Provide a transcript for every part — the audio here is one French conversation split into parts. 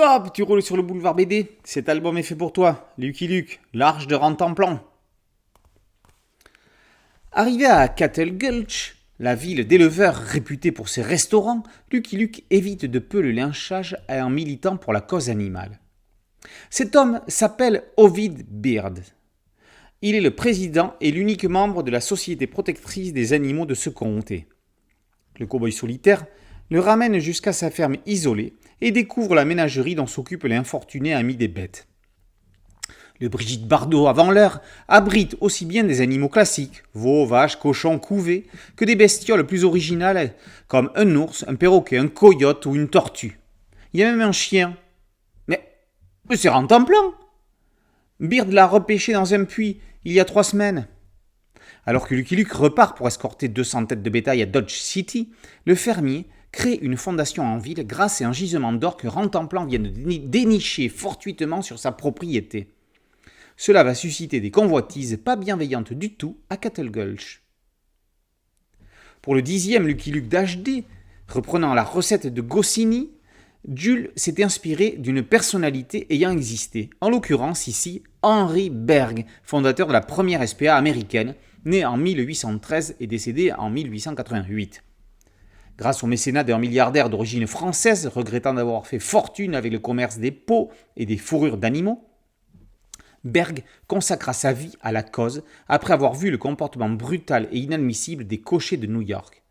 Hop, tu roules sur le boulevard BD. Cet album est fait pour toi. Lucky Luke, l'Arche de Rantanplan. Arrivé à Cattle Gulch, la ville d'éleveurs réputée pour ses restaurants, Lucky Luke évite de peu le lynchage à un militant pour la cause animale. Cet homme s'appelle Ovid Beard. Il est le président et l'unique membre de la Société protectrice des animaux de ce comté. Le cow-boy solitaire le ramène jusqu'à sa ferme isolée et découvre la ménagerie dont s'occupe l'infortuné ami des bêtes. Le Brigitte Bardot avant l'heure abrite aussi bien des animaux classiques, veaux, vaches, cochons, couvées, que des bestioles plus originales comme un ours, un perroquet, un coyote ou une tortue. Il y a même un chien. Mais c'est Rantanplan. Beard l'a repêché dans un puits il y a 3 semaines. Alors que Lucky Luke repart pour escorter 200 têtes de bétail à Dodge City, le fermier crée une fondation en ville grâce à un gisement d'or que Rantanplan vient de dénicher fortuitement sur sa propriété. Cela va susciter des convoitises pas bienveillantes du tout à Cattle Gulch. Pour le 10e Lucky Luke d'HD, reprenant la recette de Goscinny, Jules s'est inspiré d'une personnalité ayant existé, en l'occurrence ici Henry Berg, fondateur de la première SPA américaine, né en 1813 et décédé en 1888. Grâce au mécénat d'un milliardaire d'origine française, regrettant d'avoir fait fortune avec le commerce des peaux et des fourrures d'animaux, Berg consacra sa vie à la cause après avoir vu le comportement brutal et inadmissible des cochers de New York.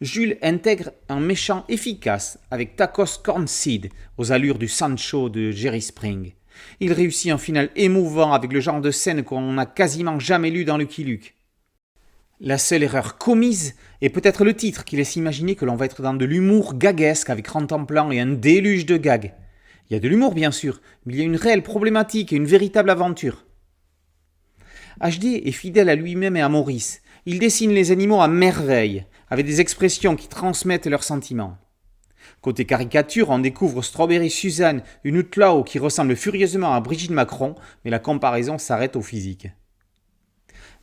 Jules intègre un méchant efficace avec Tacos Cornseed aux allures du Sancho de Jerry Spring. Il réussit un final émouvant avec le genre de scène qu'on n'a quasiment jamais lu dans Lucky Luke. La seule erreur commise est peut-être le titre qui laisse imaginer que l'on va être dans de l'humour gaguesque avec Rantanplan et un déluge de gags. Il y a de l'humour bien sûr, mais il y a une réelle problématique et une véritable aventure. HD est fidèle à lui-même et à Maurice. Il dessine les animaux à merveille, avec des expressions qui transmettent leurs sentiments. Côté caricature, on découvre Strawberry Suzanne, une outlaw qui ressemble furieusement à Brigitte Macron, mais la comparaison s'arrête au physique.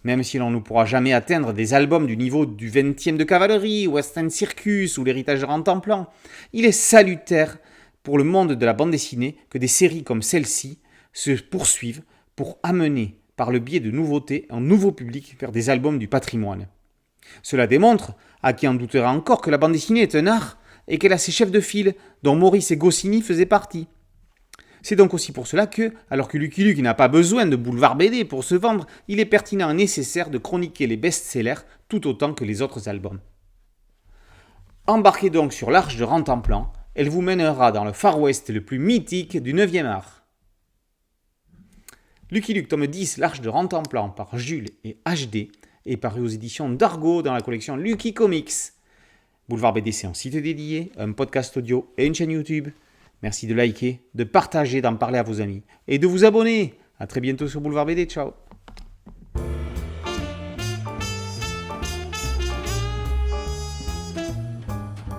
Même si l'on ne pourra jamais atteindre des albums du niveau du 20e de cavalerie, West End Circus ou l'héritage de Rantanplan, il est salutaire pour le monde de la bande dessinée que des séries comme celle-ci se poursuivent pour amener, par le biais de nouveautés, un nouveau public vers des albums du patrimoine. Cela démontre, à qui en doutera encore, que la bande dessinée est un art et qu'elle a ses chefs de file, dont Maurice et Goscinny faisaient partie. C'est donc aussi pour cela que, alors que Lucky Luke n'a pas besoin de boulevard BD pour se vendre, il est pertinent et nécessaire de chroniquer les best-sellers tout autant que les autres albums. Embarquez donc sur l'Arche de Rantanplan, elle vous mènera dans le Far West le plus mythique du 9e art. Lucky Luke tome 10, l'Arche de Rantanplan par Jules et HD est paru aux éditions d'Argo dans la collection Lucky Comics. Boulevard BD, c'est un site dédié, un podcast audio et une chaîne YouTube. Merci de liker, de partager, d'en parler à vos amis et de vous abonner. A très bientôt sur Boulevard BD, ciao.